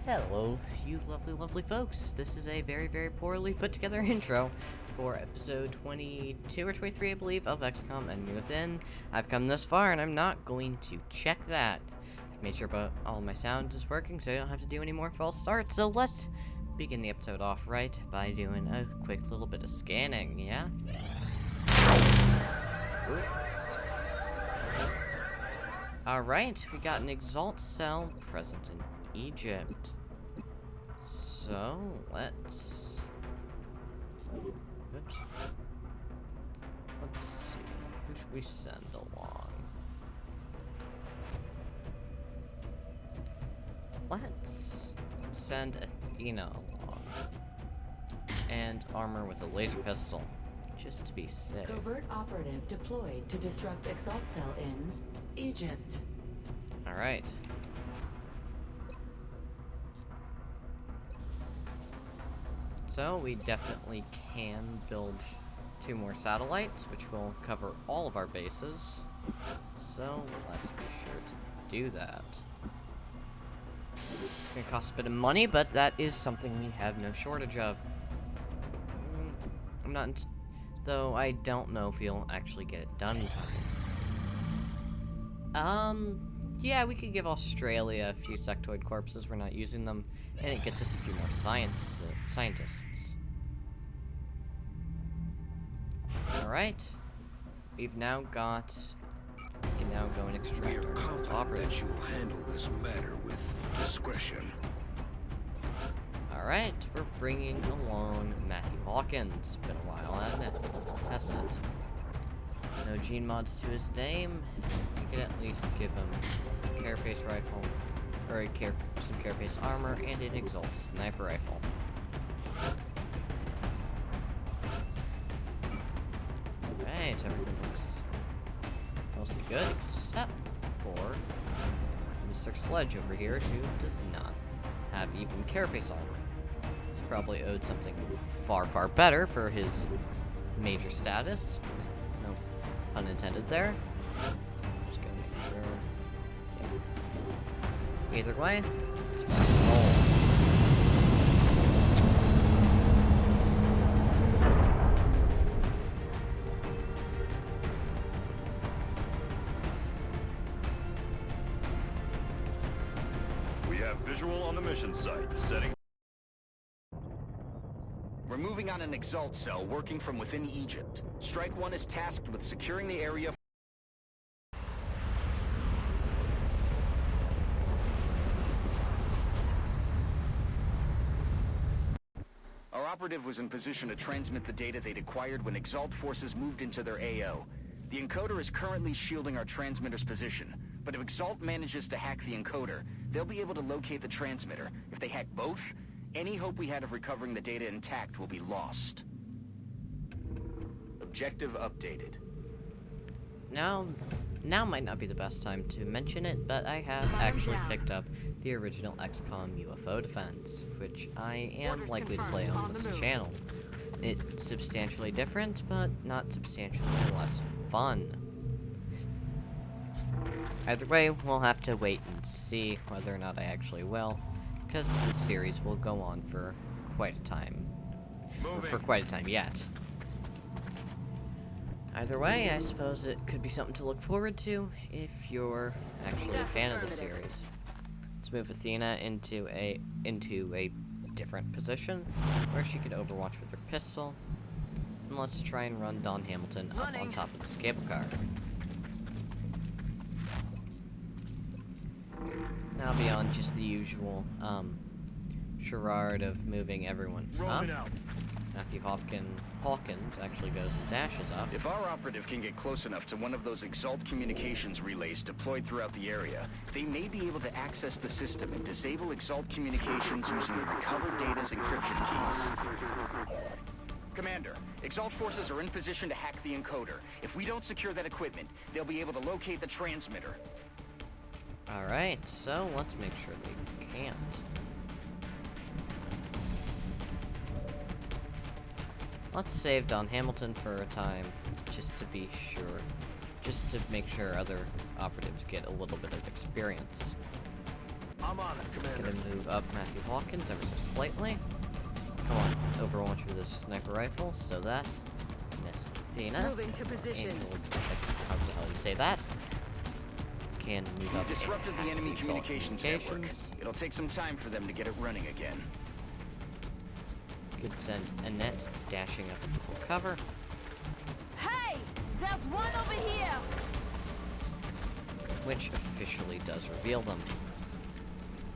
Hello, you lovely, lovely folks. This is a very, very poorly put together intro for episode 22 or 23, I believe, of XCOM Enemy Within. I've come this far, and I'm not going to check that. I've made sure all my sound is working, so I don't have to do any more false starts. So let's begin the episode off right by doing a quick little bit of scanning, yeah? Alright, we got an Exalt cell present in Egypt. So, let's... Oops. Let's see. Who should we send along? Let's send Athena along. And armor with a laser pistol. Just to be safe. Covert operative deployed to disrupt Exalt cell in Egypt. Alright. So, we definitely can build 2 more satellites, which will cover all of our bases. So, let's be sure to do that. It's gonna cost a bit of money, but that is something we have no shortage of. I'm not... Though, I don't know if we'll actually get it done in time. Yeah, we could give Australia a few sectoid corpses. We're not using them, and it gets us a few more scientists. Alright. We've now got... We can now go and extract We are our confident operative. that you will handle this matter with discretion. Alright, we're bringing along Matthew Hawkins. Been a while, hasn't it? No gene mods to his name. We can at least give him a carapace rifle, or some carapace armor, and an Exalt sniper rifle. Alright, everything looks mostly good, except for Mr. Sledge over here, who does not have even carapace armor. He's probably owed something far, far better for his major status. No pun intended there. Just gotta make sure. Yeah. Either way, let's roll. We have visual on the mission site. Setting. We're moving on an Exalt cell working from within Egypt. Strike 1 is tasked with securing the area. Our operative was in position to transmit the data they'd acquired when Exalt forces moved into their AO. The encoder is currently shielding our transmitter's position, but if Exalt manages to hack the encoder, they'll be able to locate the transmitter. If they hack both, any hope we had of recovering the data intact will be lost. Objective updated. Now might not be the best time to mention it, but I have actually picked up the original XCOM UFO Defense, which I am likely to play on this channel. It's substantially different, but not substantially less fun. Either way, we'll have to wait and see whether or not I actually will, because this series will go on for quite a time. For quite a time yet. Either way, I suppose it could be something to look forward to if you're actually a fan of the series. Let's move Athena into a different position where she could overwatch with her pistol. And let's try and run Don Hamilton up on top of this cable car. Now beyond just the usual charade of moving everyone up, Matthew Hawkins actually goes and dashes up. If our operative can get close enough to one of those Exalt communications relays deployed throughout the area, they may be able to access the system and disable Exalt communications using the recovered data's encryption keys. Commander, Exalt forces are in position to hack the encoder. If we don't secure that equipment, they'll be able to locate the transmitter. Alright, so let's make sure they can't. Let's save Don Hamilton for a time, just to be sure. Just to make sure other operatives get a little bit of experience. I'm on it, Commander. Gonna move up Matthew Hawkins ever so slightly. Come on, overwatch with a sniper rifle, so that Miss Athena. Moving to position. Angel, how the hell you say that? Can move up. Disrupted the and enemy hack the Exalt communications network. communications. It'll take some time for them to get it running again. Could send Annette dashing up into full cover. Hey! There's one over here! Which officially does reveal them.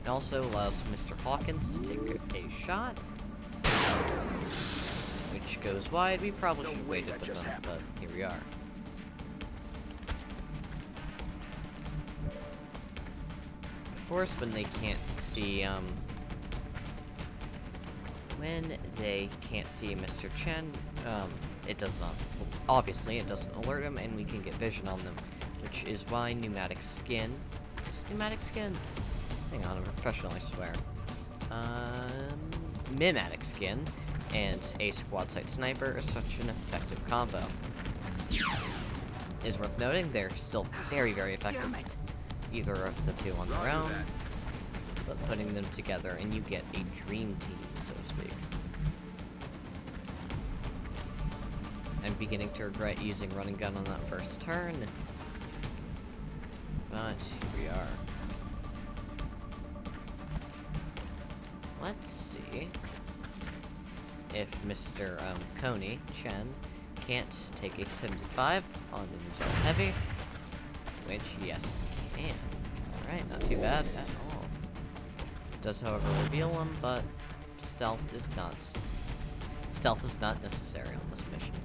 It also allows Mr. Hawkins to take a shot, which goes wide. We probably should have waited with them, but here we are. Of course, when they can't see, Mr. Chen, it does not, obviously, it doesn't alert him, and we can get vision on them, which is why pneumatic skin. Pneumatic skin? Hang on, I'm a professional, I swear. Mimetic skin and a quad sight sniper are such an effective combo. It is worth noting they're still very, very effective. Either of the two on their own, but putting them together and you get a dream team, so to speak. I'm beginning to regret using run and gun on that first turn, but here we are. Let's see if Mr. Coney Chen can't take a 75 on an Exalt Heavy, which, yes, he can. Alright, not too bad at all. It does, however, reveal him, but stealth is not necessary on this mission.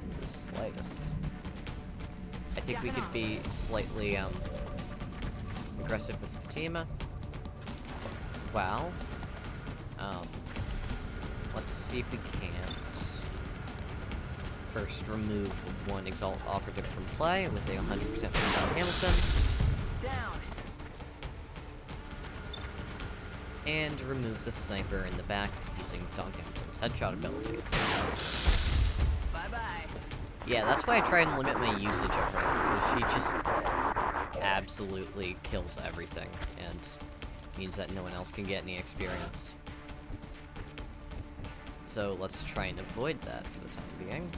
In the slightest. I think we could be slightly, aggressive with Fatima. Wow. Let's see if we can first remove one Exalt operative from play with a 100% from Don Hamilton. Down. And remove the sniper in the back using Don Hamilton's headshot ability. Bye-bye. Yeah, that's why I try and limit my usage of her, because she just absolutely kills everything, and means that no one else can get any experience. So let's try and avoid that for the time being.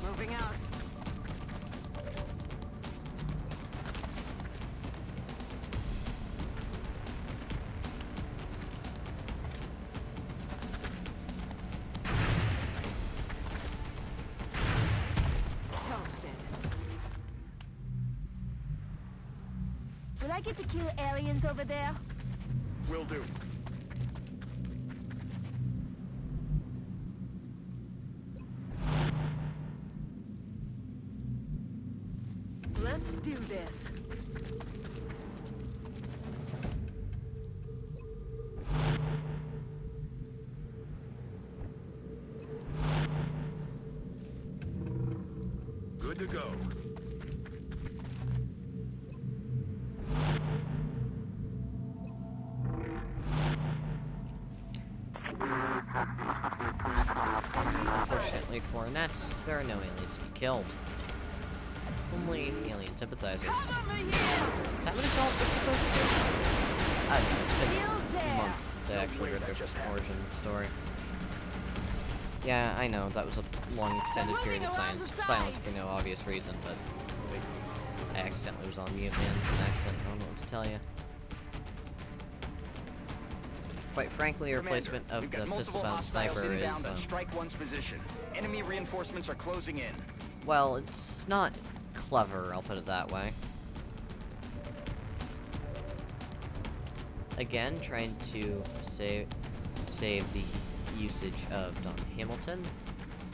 Moving out. Toasted. Will I get to kill aliens over there? Will do. Let's do this. Good to go. Unfortunately for Annette, there are no aliens to be killed. Only alien sympathizers. Is that what Exalt was supposed to do? I don't know, it's been months since I actually read their origin story. Yeah, I know, that was a long extended period of silence for no obvious reason, but I accidentally was on mute, man. It's an accident, I don't know what to tell you. Quite frankly, a replacement of the pistol-bound sniper is, Strike one's position. Enemy reinforcements are closing in. well, it's not clever, I'll put it that way. Again, trying to save the usage of Don Hamilton.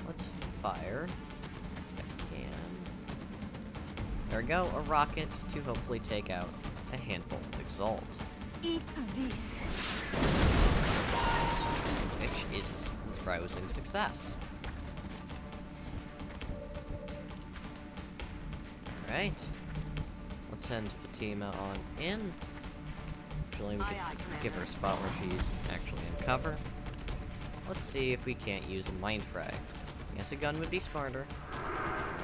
Let's fire, if I can. There we go, a rocket to hopefully take out a handful of Exalt. Eat this. Which is a rousing success. Alright. Let's send Fatima on in. Actually, we could give her a spot where she's actually in cover. Let's see if we can't use a mind fray. Yes, a gun would be smarter.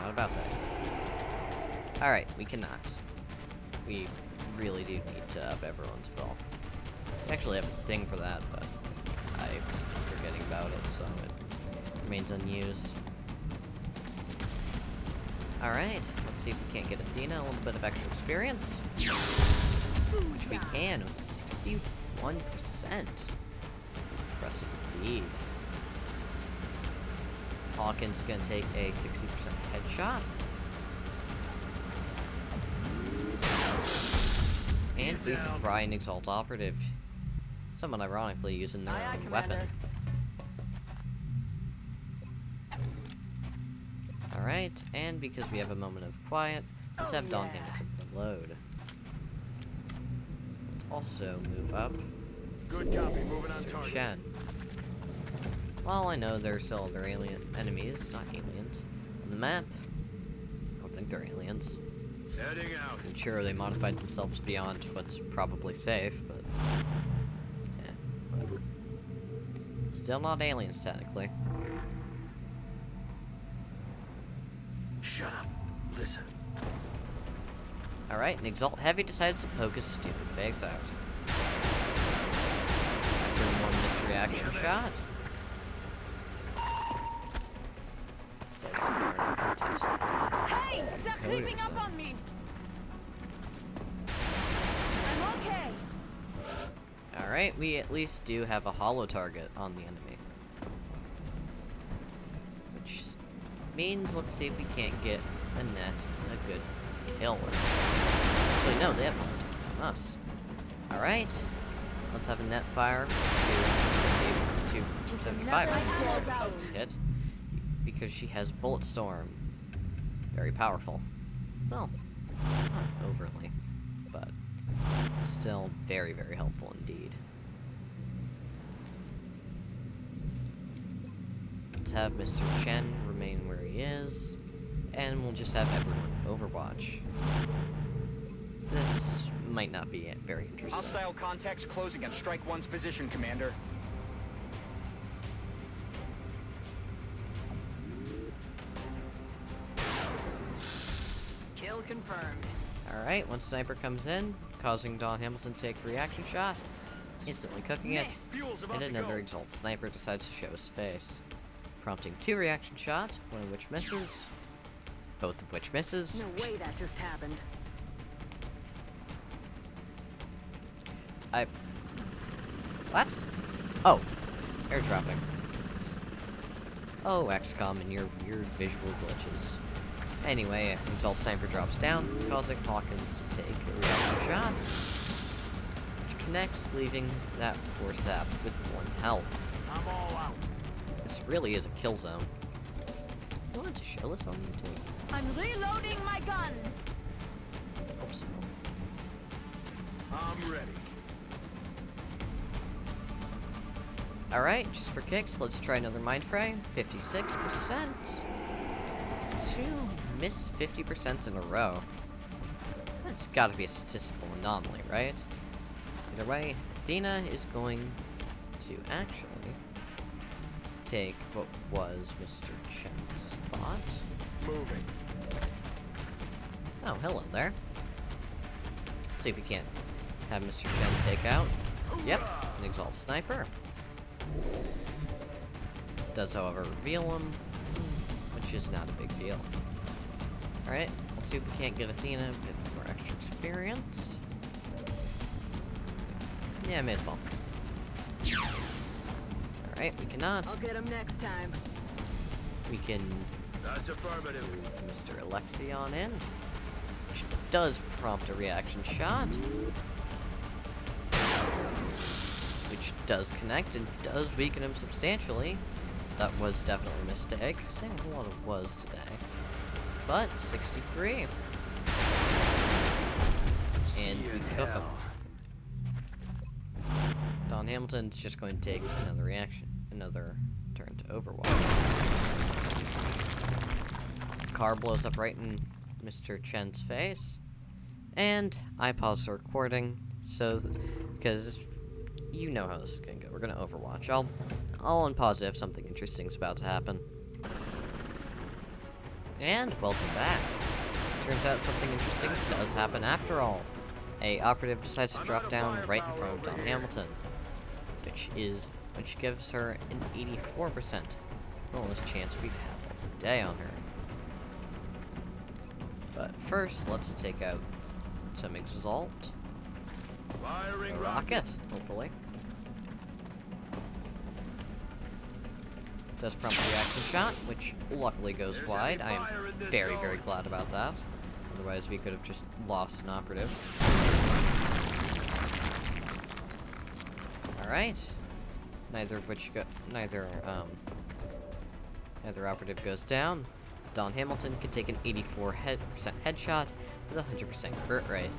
Not about that. Alright, we cannot. We really do need to up everyone's bill. We actually have a thing for that, but I'm forgetting about it, so it remains unused. Alright, let's see if we can't get Athena a little bit of extra experience. Which we can with 61%. Impressive indeed. Hawkins is going to take a 60% headshot. And we fry an Exalt operative. Somewhat ironically using their own weapon. Alright, and because we have a moment of quiet, let's have Don Hamilton load. Let's also move up Good copy. Moving on target. Chen. While I know there are still other alien enemies, not aliens, on the map, I don't think they're aliens. Heading out. I'm sure they modified themselves beyond what's probably safe, but yeah, whatever. Still not aliens, technically. Shut up. Listen. Alright, and Exalt Heavy decides to poke his stupid face out. After one missed reaction shot. Says contest. Hey, stop Coders, creeping up though. on me. I'm okay. Alright, we at least do have a hollow target on the enemy. Which means, let's see if we can't get a net, a good kill. Actually, no, they have hollow target on us. Alright, let's have a net fire with 275 hit. Because she has Bullet Storm. Very powerful. Well, not overly, but still very, very helpful indeed. Let's have Mr. Chen remain where he is, and we'll just have everyone Overwatch. This might not be very interesting. Hostile contacts closing on Strike 1's position, Commander. Kill confirmed. Alright, one sniper comes in, causing Don Hamilton to take a reaction shot, instantly cooking it, Fuel's about and to another go. Exalt sniper decides to show his face, prompting 2 reaction shots, one of which misses, both of which misses. No way that just happened. What? Oh, airdropping. Oh, XCOM and your weird visual glitches. Anyway, Exalt Sniper drops down, causing Hawkins to take a reaction shot, which connects, leaving that poor sap with 1 health. I'm all out. This really is a kill zone. I wanted to show this on YouTube. I'm reloading my gun. Hope so. I'm ready. Alright, just for kicks, let's try another mind fray. 56%. 2 missed 50% in a row. That's gotta be a statistical anomaly, right? Either way, Athena is going to actually take what was Mr. Chen's spot. Moving. Oh, hello there. Let's see if we can't have Mr. Chen take out. Yep, an Exalt Sniper. Does, however, reveal him, which is not a big deal. Alright, let's see if we can't get Athena a bit more extra experience. Yeah, may as well. Alright, we cannot. I'll get him next time. We can That's affirmative. move Mr. Alexion in, which does prompt a reaction shot. Which does connect and does weaken him substantially. That was definitely a mistake. Saying a lot of was today. But 63. And we cook him. Don Hamilton's just going to take another reaction. Another turn to Overwatch. Car blows up right in Mr. Chen's face. And I paused the recording, so, because you know how this is gonna go. We're gonna Overwatch. I'll unpause it if something interesting is about to happen. And welcome back. Turns out something interesting does happen after all. A operative decides to drop down right in front of Don Hamilton, which gives her an 84%. The lowest chance we've had all day on her. But first, let's take out some Exalt. A rocket, hopefully. Does prompt the reaction shot, which luckily goes wide. I am very, very glad about that. Otherwise, we could have just lost an operative. Alright. Neither operative goes down. Don Hamilton can take an 84% headshot with a 100% crit rate.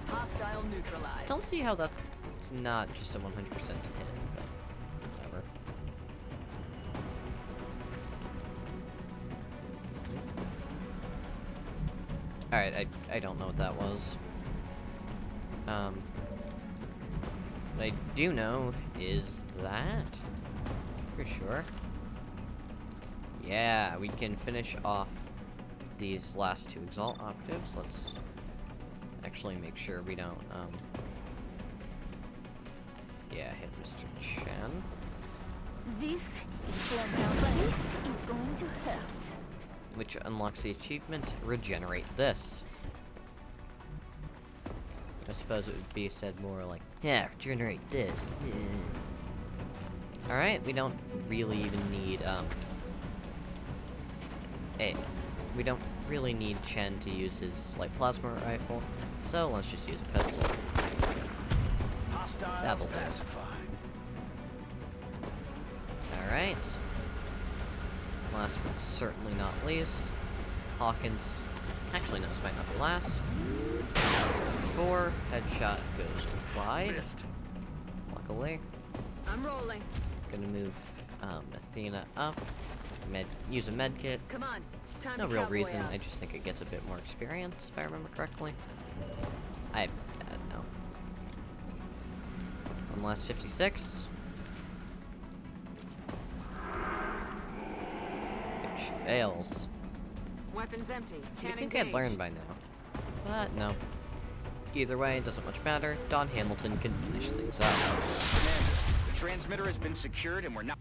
Hostile neutralized. Don't see how that's not just a 100% hit, but whatever. Alright, I don't know what that was. What I do know is that, for sure, yeah, we can finish off these last two Exalt operatives. Let's actually make sure we don't, yeah, hit Mr. Chen. This is for now. This is going to hurt. Which unlocks the achievement, Regenerate This. I suppose it would be said more like, yeah, regenerate this. Yeah. Alright, we don't really even need, we don't really need Chen to use his light plasma rifle, so let's just use a pistol. That'll do. Alright. Last but certainly not least, Hawkins. Actually, no, this might not be last. 64, headshot goes wide. Luckily. I'm rolling. Gonna move Athena up. Use a med kit. Come on. Time No to real cowboy reason, out. I just think it gets a bit more experience, if I remember correctly. I don't know. One last 56. Which fails. Weapons empty. You'd Can't think I'd engage. learned by now. But no. Either way, it doesn't much matter. Don Hamilton can finish things up. Commander, the transmitter has been secured and we're not...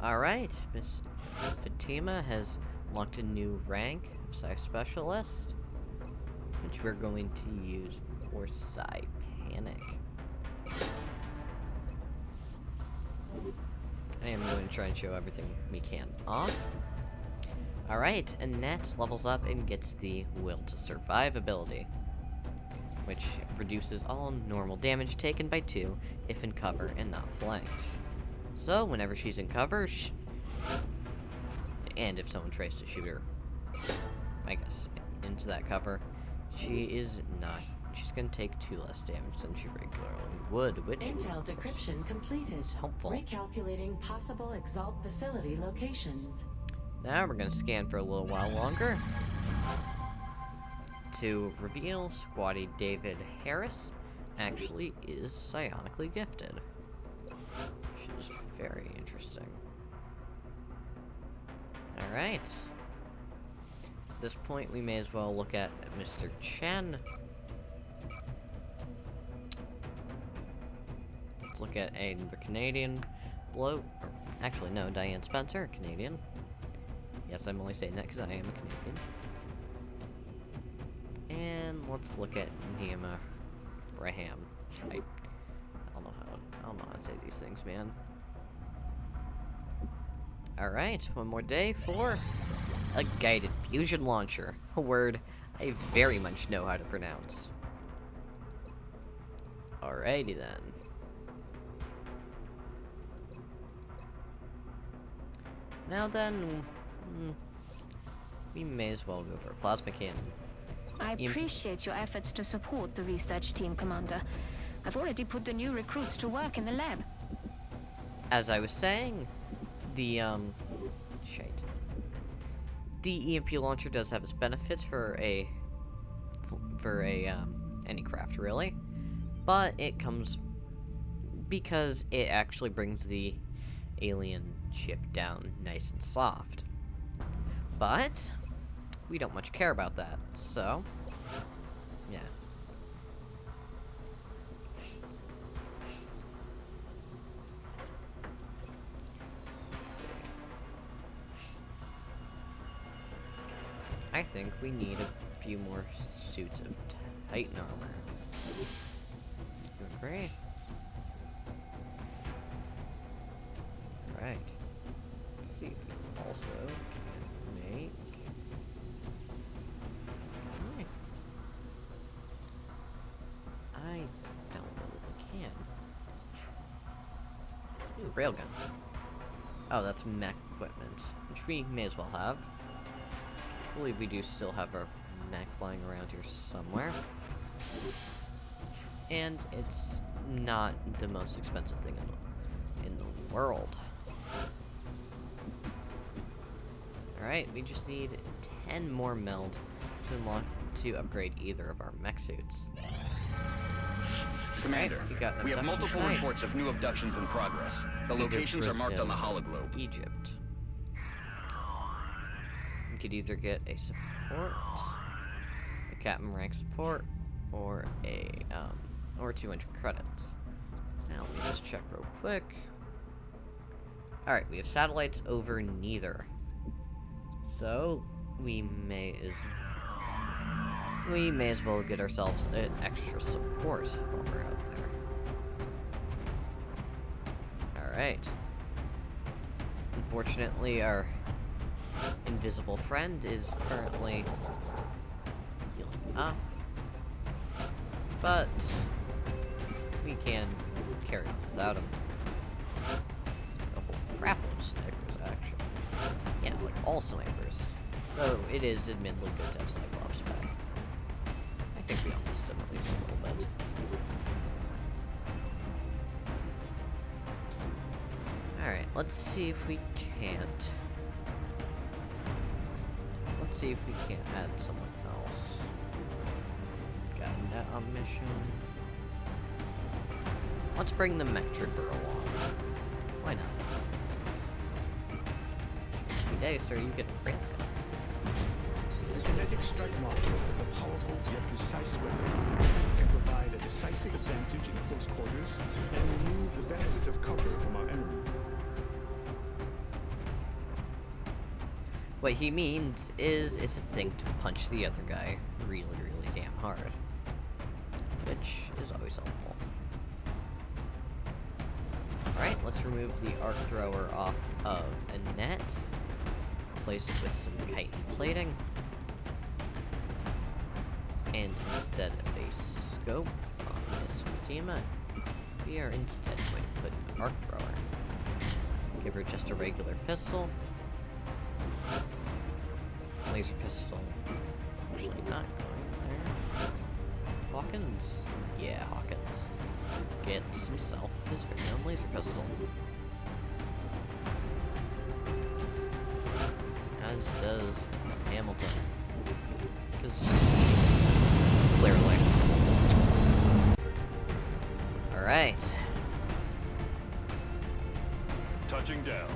Alright, Miss Fatima has locked a new rank of Psi Specialist, which we're going to use for Psi Panic. I am going to try and show everything we can off. Alright, Annette levels up and gets the Will to Survive ability, which reduces all normal damage taken by 2 if in cover and not flanked. So, whenever she's in cover, and if someone tries to shoot her, I guess, into that cover, she's gonna take 2 less damage than she regularly would, which, Intel of course, decryption completed. is helpful. Recalculating possible Exalt facility locations. Now we're gonna scan for a little while longer to reveal Squatty David Harris actually is psionically gifted. Which is very interesting. Alright. At this point, we may as well look at Mr. Chen. Let's look at another Canadian bloke. Actually, no, Diane Spencer, Canadian. Yes, I'm only saying that because I am a Canadian. And let's look at Nehemiah Raham. I don't know how to say these things, man. Alright, one more day for a guided fusion launcher. A word I very much know how to pronounce. Alrighty then. Now then, we may as well go for a plasma cannon. I appreciate your efforts to support the research team, Commander. I've already put the new recruits to work in the lab. As I was saying, the EMP launcher does have its benefits for any craft, really, but it comes because it actually brings the alien ship down nice and soft. But we don't much care about that, so yeah. Let's see. I think we need a few more suits of Titan armor. You agree? Right. Let's see if we also can make. I don't know if we can. Ooh, railgun. Oh, that's mech equipment, which we may as well have. I believe we do still have our mech lying around here somewhere. And it's not the most expensive thing in the world. Alright, we just need 10 more meld to upgrade either of our mech suits. Commander, Right, we have multiple reports of new abductions in progress. The locations are marked on the hologlobe. Egypt. We could either get a support, a captain rank support, or or 200 credits. Now let me just check real quick. Alright, we have satellites over neither. So we may as well get ourselves an extra support while we're out there. Alright. Unfortunately, our invisible friend is currently healing up. But we can carry on without him. A whole crap load of snipers, actually. Yeah, like all snipers. Though it is admittedly good to have Cyclops back. I think we all missed him at least a little bit. Alright, let's see if we can't. Let's see if we can't add someone else. Got a mission. Let's bring the mech trooper along. Why not? Hey, sir, you get a railgun. The kinetic strike module is a powerful yet precise weapon. It can provide a decisive advantage in close quarters and remove the benefit of cover from our enemies. What he means is it's a thing to punch the other guy really, really damn hard. Which is always helpful. Alright, let's remove the arc thrower off of a net. Replace it with some chitin plating. And instead of a scope on Miss Fatima, we are instead going to put an arc thrower. Give her just a regular pistol. Laser pistol. Actually not going there. Hawkins? Yeah, Hawkins. Gets himself his very own laser pistol. As does Hamilton. Because clearly. Alright. Touching down.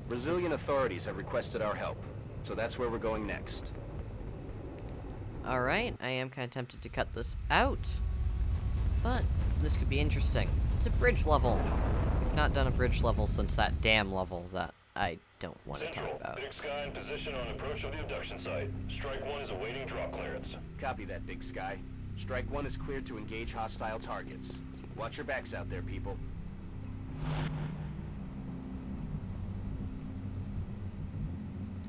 Brazilian authorities have requested our help, so that's where we're going next. Alright, I am kind of tempted to cut this out. But this could be interesting. It's a bridge level. We've not done a bridge level since that dam level that I don't want to talk about. Big Sky in position on approach of the abduction site. Strike 1 is awaiting drop clearance. Copy that, Big Sky. Strike 1 is cleared to engage hostile targets. Watch your backs out there, people.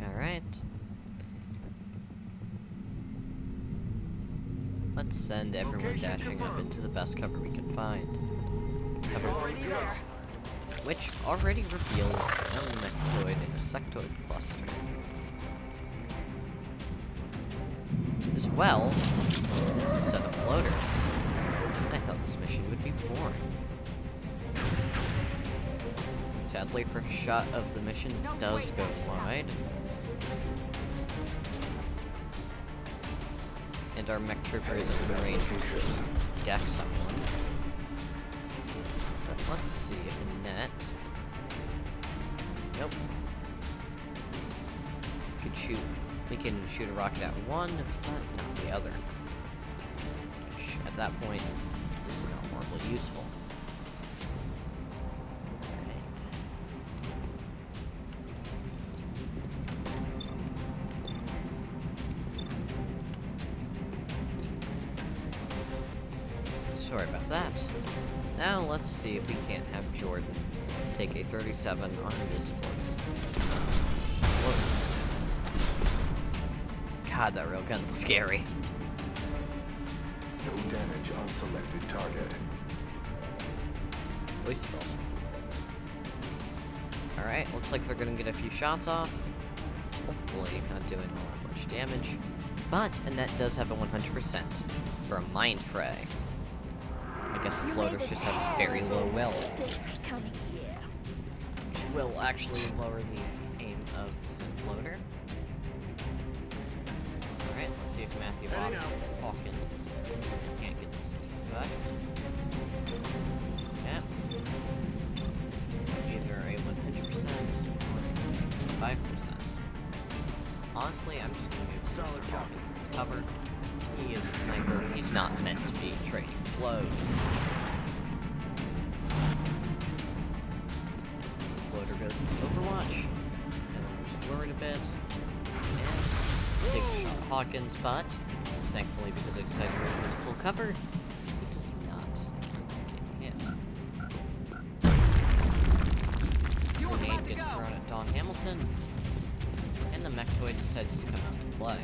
Alright. Let's send everyone dashing up into the best cover we can find. which already reveals a mechtoid and a sectoid cluster. As well as a set of floaters. I thought this mission would be boring. Sadly, first shot of the mission does go wide. And our mech trooper isn't in range to just deck someone. But let's see if in net. Nope. We can shoot a rocket at one, but not the other. Which, at that point, is not horribly useful. Sorry about that. Now let's see if we can't have Jordan take a 37 on this float. God, that railgun's scary. No damage on selected target. Voice is awesome. Alright, looks like they're gonna get a few shots off. Hopefully not doing all that much damage. But a net does have a 100% for a mind fray. I guess the floaters just have very low will. Which will actually lower the aim of the said floater. Alright, let's see if Matthew Hawkins can't get this effect. Yeah. Either a 100% or 5%. Honestly, I'm just gonna move this Hawkins into cover. He is a sniper. He's not meant to be trading blows. Floater goes into Overwatch. And then moves forward a bit. And takes a shot at Hawkins, but thankfully, because I decided to move into full cover, he does not get hit. Grenade gets thrown at Don Hamilton. And the mechtoid decides to come out to play.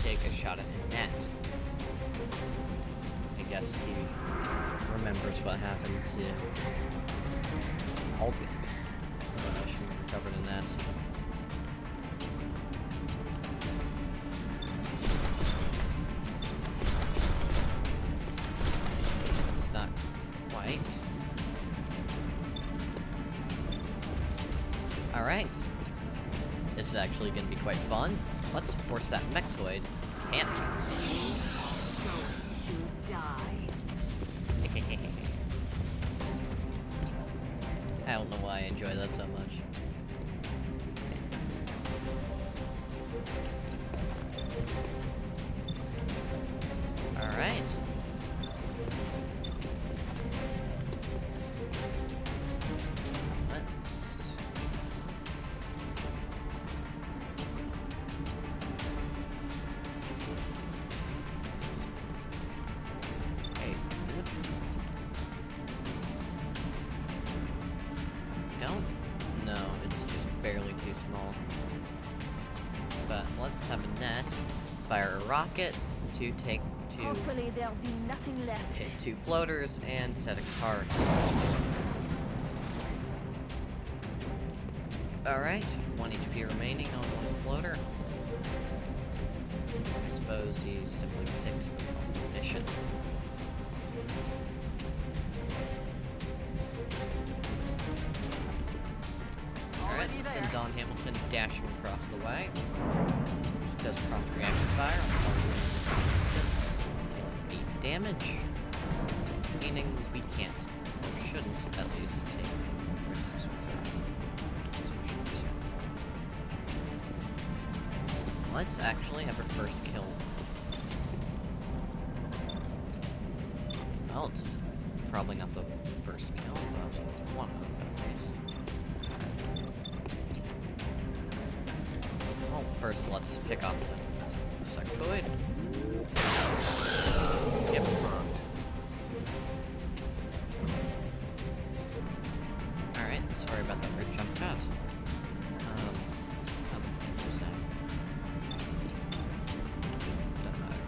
Take a shot at Annette. I guess he remembers what happened to Aldous. But she recovered Annette. That's not quite. Alright. This is actually going to be quite fun. Let's force that mechtoid to panic. To die. I don't know why I enjoy that so much. Alright. Let's have a net, fire a rocket to take two, Hopefully there'll be nothing left. hit two floaters, and set a car to explode. Alright, 1 HP remaining on one floater. I suppose he simply picked the wrong mission. Alright, let's send Don Hamilton dashing across the way. Which does prompt reaction fire on the 8 damage. Meaning we can't, or shouldn't at least, take risks with this mission. Let's actually have our first kill. Well, it's probably not the first kill, but one of them at least. Well, first let's pick off the sectoid. Yep. Alright, sorry about that weird jump cut. What was that? Doesn't matter.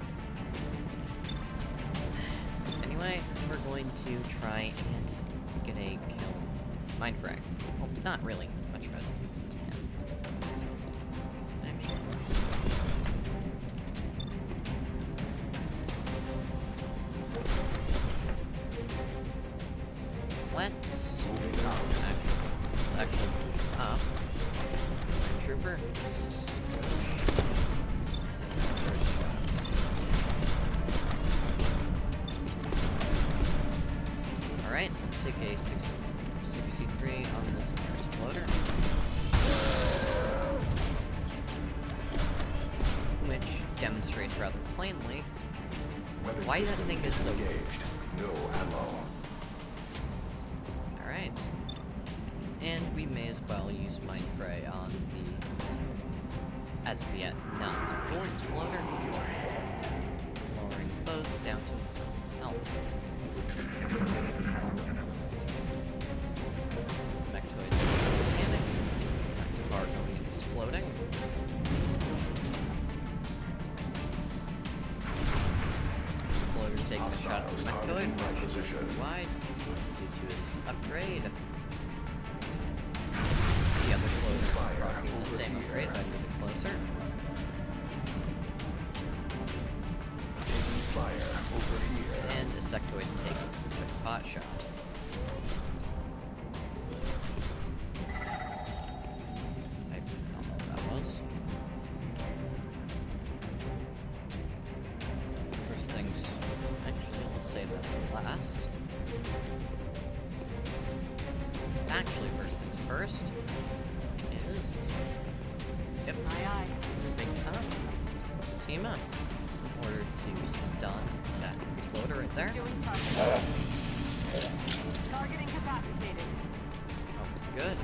Anyway, we're going to to try and get a kill with Mindfray. Well, not really much of an attempt. Actually, let's see. Let's actually up. Trooper. Let's see first shots. Alright, let's take a 63 on this nearest floater. Which demonstrates rather plainly Weapon why that system thing is so engaged. No ammo. Alright. And we may as well use Mindfray on the, as of yet, not board floater. Lowering both down to health. Mechtoid panicked. Car going and exploding. Floater taking a shot at the Mechtoid, which goes wide due to his upgrade. The other floater rocking the same upgrade by moving closer. Taking fire over here. And a sectoid taking a quick pot shot. I don't know what that was. First things, actually, we'll save that for last. It's actually first things first. It is. Yep. Aye, aye. Moving up. Team up. In order to stun that floater right there. Doing target. Target incapacitated. Oh, that's good.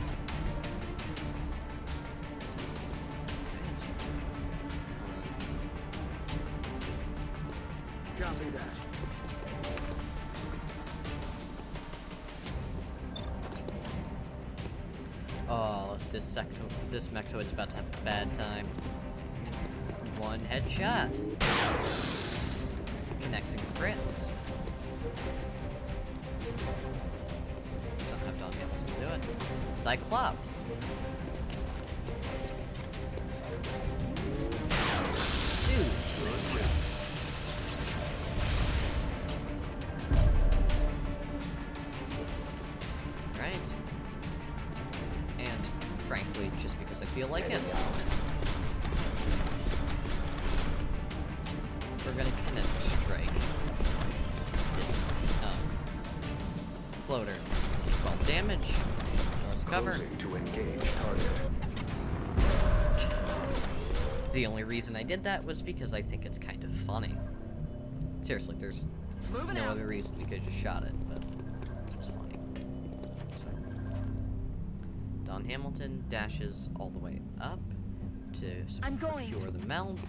Copy that. Oh, this Mechtoid's about to have a bad time. One headshot. Connects and crits. Somehow Don Hamilton do it. Cyclops. Two slingshots. Right. And frankly, just because I feel like it, we're gonna kinetic strike this floater. 12 damage. North cover. Closing to engage target. The only reason I did that was because I think it's kind of funny. Seriously, there's Moving no out. other reason we could have just shot it, but it was funny. So, Don Hamilton dashes all the way up to I'm going. secure the meld,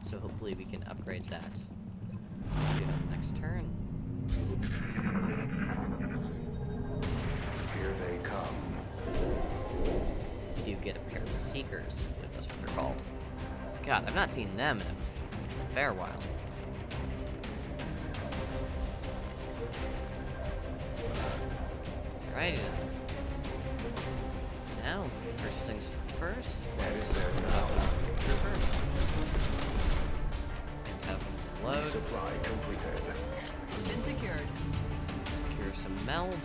so hopefully we can upgrade that. See it on the next turn. Here they come. We do get a pair of Seekers, I believe that's what they're called. God, I've not seen them in a fair while. Alrighty then. Now, first things first, Headed let's there now. Trooper. And have them load, Supply completed. Been secured. secure some meld.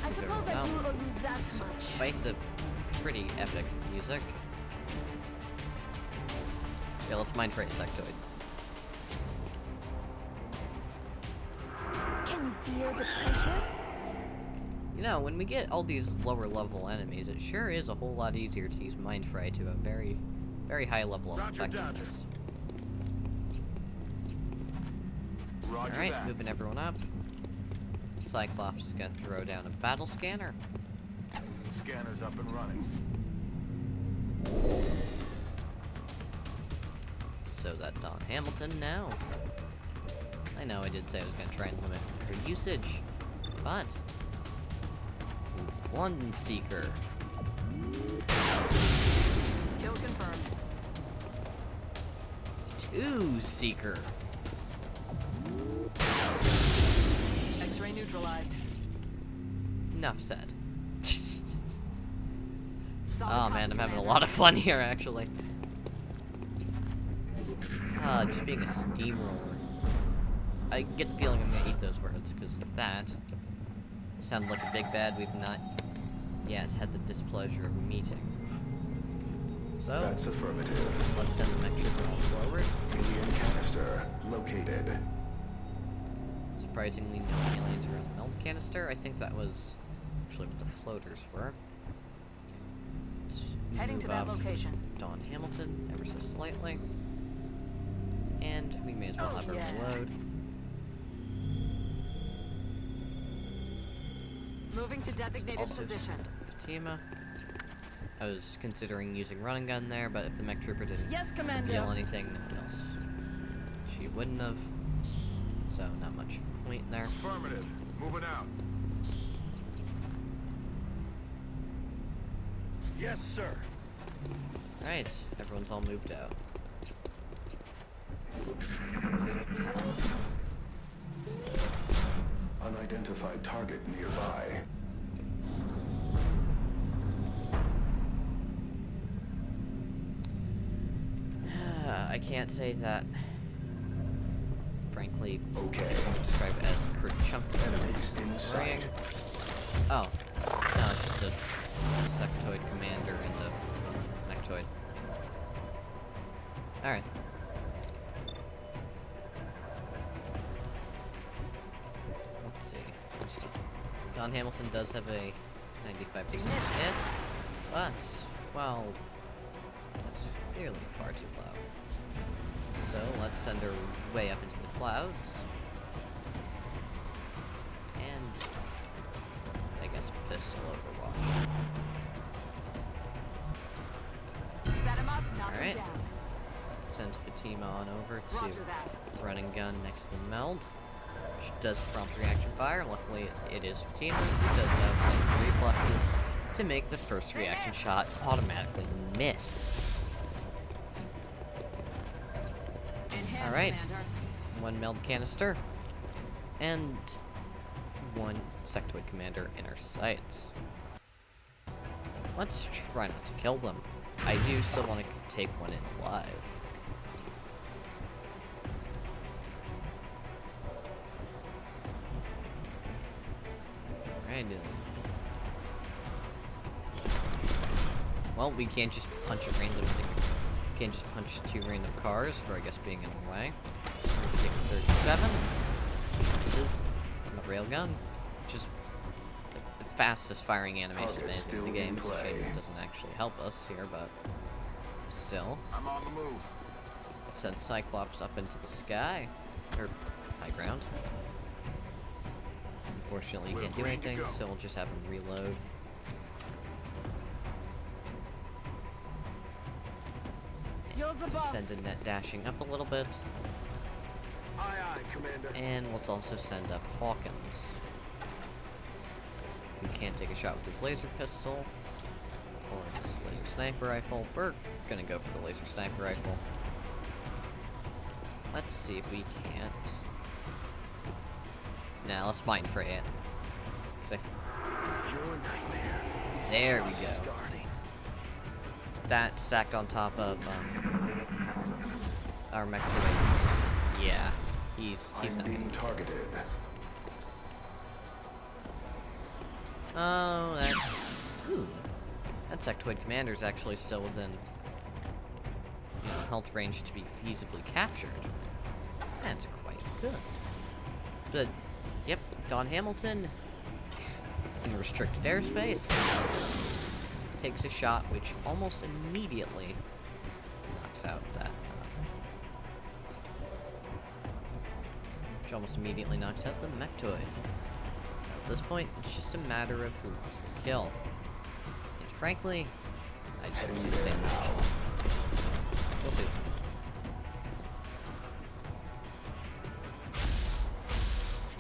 I suppose I Well, do owe you that much. Despite the pretty epic music. Yeah, let's mind fray sectoid. Can you feel the pressure? You know, when we get all these lower level enemies, it sure is a whole lot easier to use Mind Fray to a very, very high level of Roger that. effectiveness. Roger Alright, that. moving everyone up. Cyclops is gonna throw down a battle scanner. Scanner's up and running. So that Don Hamilton now. I know I did say I was gonna try and limit her usage, but one Seeker. Kill confirmed. Ooh, Seeker. X-ray neutralized. Enough said. Oh man, I'm having a lot of fun here, actually. Just being a steamroller. I get the feeling I'm gonna eat those words, because that sounded like a big bad we've not yet had the displeasure of meeting. So, That's affirmative. let's send the mech trooper on forward. Alien canister located. Surprisingly, no aliens around the melt canister. I think that was actually what the floaters were. Let's Heading to move that up location. Don Hamilton ever so slightly. And we may as well have her reload. Moving to designated Also position. send Fatima. I was considering using run and gun there, but if the mech trooper didn't Yes, Commander. feel anything else, she wouldn't have. So not much point there. Affirmative. Moving out. Yes, sir. Alright, everyone's all moved out. Unidentified target nearby. I can't say that, frankly, Okay. I would describe it as kerchunky. Enemies in sight. Oh, no, it's just a sectoid commander and a mechtoid. Alright. Let's see. Don Hamilton does have a 95% hit, but, well, that's nearly far too low. So let's send her way up into the clouds. And I guess pistol overwatch. Set him up, knock him Alright. down. Let's send Fatima on over to Roger that. run and gun next to the meld. Which does prompt reaction fire. Luckily it is Fatima who does have the reflexes to make the first reaction shot automatically miss. In hand, Alright. Commander. One meld canister. And one sectoid commander in our sights. Let's try not to kill them. I do still want to take one in live. Alright. Well, we can't just punch a random thing. Can't just punch two random cars for, I guess, being in the way. Take 37. This is a railgun, which is the fastest firing animation Target's in the still game. in It's a shame play. it doesn't actually help us here, but still. I'm on the move. Send Cyclops up into the sky, or high ground. Unfortunately, you We're can't do green to anything, go. so we'll just have him reload. You're the boss. Send a net dashing up a little bit. Aye, aye, Commander. And let's also send up Hawkins, who can't take a shot with his laser pistol or his laser sniper rifle. We're gonna go for the laser sniper rifle. Let's see if we can't. Nah, let's mind fray it. 'Cause Your nightmare. there we go. That stacked on top of our mechtoids. Yeah, he's I'm not being gonna. targeted. Oh, that. Ooh. That sectoid commander's actually still within, health range to be feasibly captured. That's quite good. But, yep, Don Hamilton, in restricted airspace, takes a shot which almost immediately knocks out that. Which almost immediately knocks out the mechtoid. At this point, it's just a matter of who wants the kill. And frankly, I just want to see the sandwich. We'll see.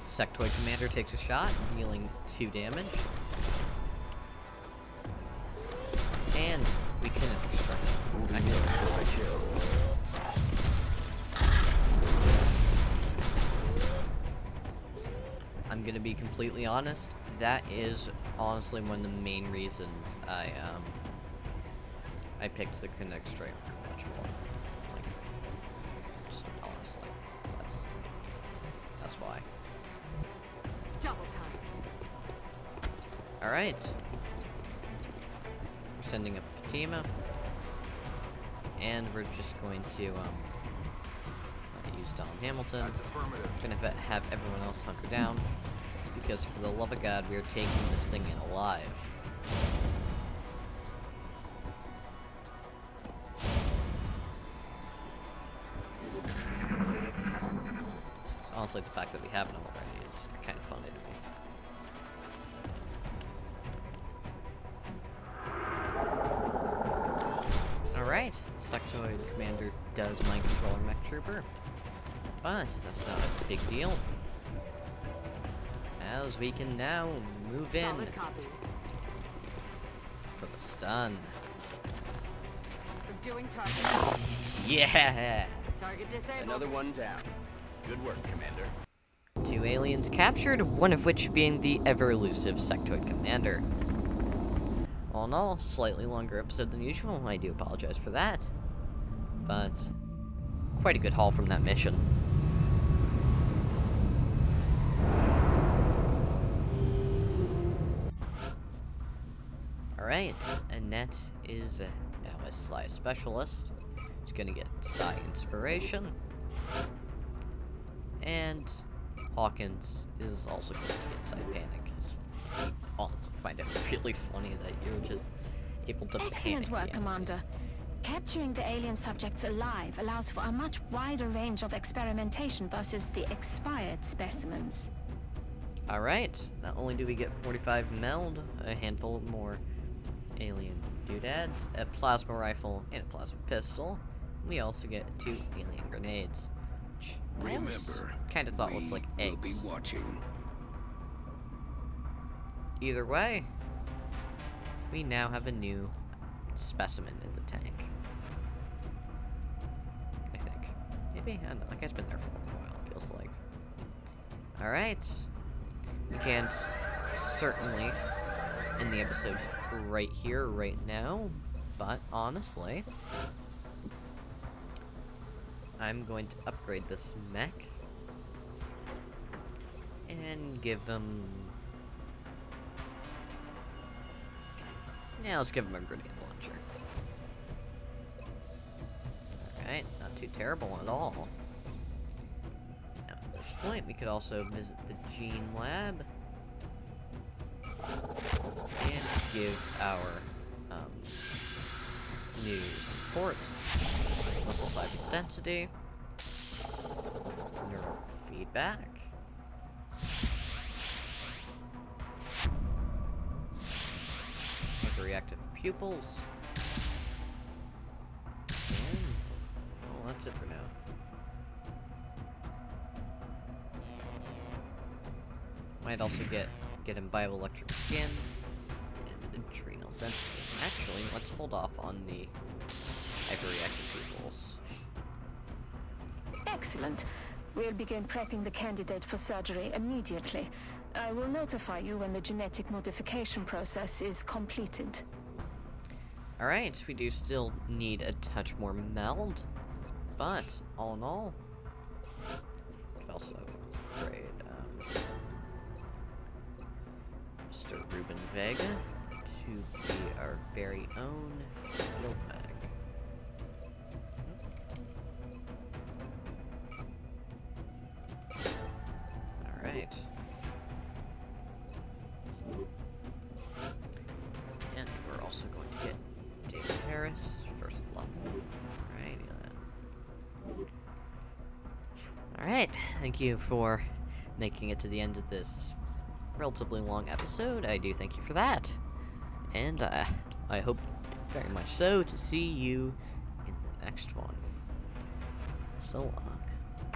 Sectoid Commander takes a shot, dealing 2 damage. And we can extract Moving in Mechtoid. for the kill. I'm gonna be completely honest, that is honestly one of the main reasons I picked the kinetic strike much more. Like, just honestly, that's why. Double time. All right, we're sending up Fatima, and we're just going to use Don Hamilton. That's affirmative. Gonna have everyone else hunker down, because for the love of God, we are taking this thing in alive. So honestly, the fact that we have them already is kind of funny to me. Alright, Sectoid Commander does mind control our mech trooper, but that's not a big deal, as we can now move in Solid copy. for the stun. Subduing target. Yeah! Target disabled. Another one down. Good work, Commander. 2 aliens captured, one of which being the ever-elusive Sectoid Commander. All in all, slightly longer episode than usual. I do apologize for that, but quite a good haul from that mission. Alright, Annette is now a Psi Specialist. She's gonna get Psi Inspiration. And Hawkins is also going to get Psi Panic. 'Cause I honestly find it really funny that you're just able to Excellent panic work, the Commander. enemies. Capturing the alien subjects alive allows for a much wider range of experimentation versus the expired specimens. Alright, not only do we get 45 meld, a handful more alien doodads, a plasma rifle, and a plasma pistol, we also get 2 alien grenades. Which kind of thought looked like eggs. watching. Either way, we now have a new specimen in the tank. I think. Maybe? I don't know. That guy's been there for a while, it feels like. Alright. We can't certainly end the episode right here, right now, but honestly, I'm going to upgrade this mech and give them... Yeah, let's give them a grenade launcher. Alright, not too terrible at all. Now, at this point, we could also visit the Gene Lab and give our new support muscle fiber density, neural feedback, hyperreactive pupils, and well, that's it for now. Might also get him bioelectric skin and adrenal density. Actually, let's hold off on the hyperreactive pupils. Excellent. We'll begin prepping the candidate for surgery immediately. I will notify you when the genetic modification process is completed. Alright, we do still need a touch more meld, but all in all, we could also upgrade Mr. Ruben Vega to be our very own field mag. Alright. And we're also going to get David Harris, first level. Alrighty then. Alright, thank you for making it to the end of this relatively long episode. I do thank you for that. And I hope very much so to see you in the next one. So long.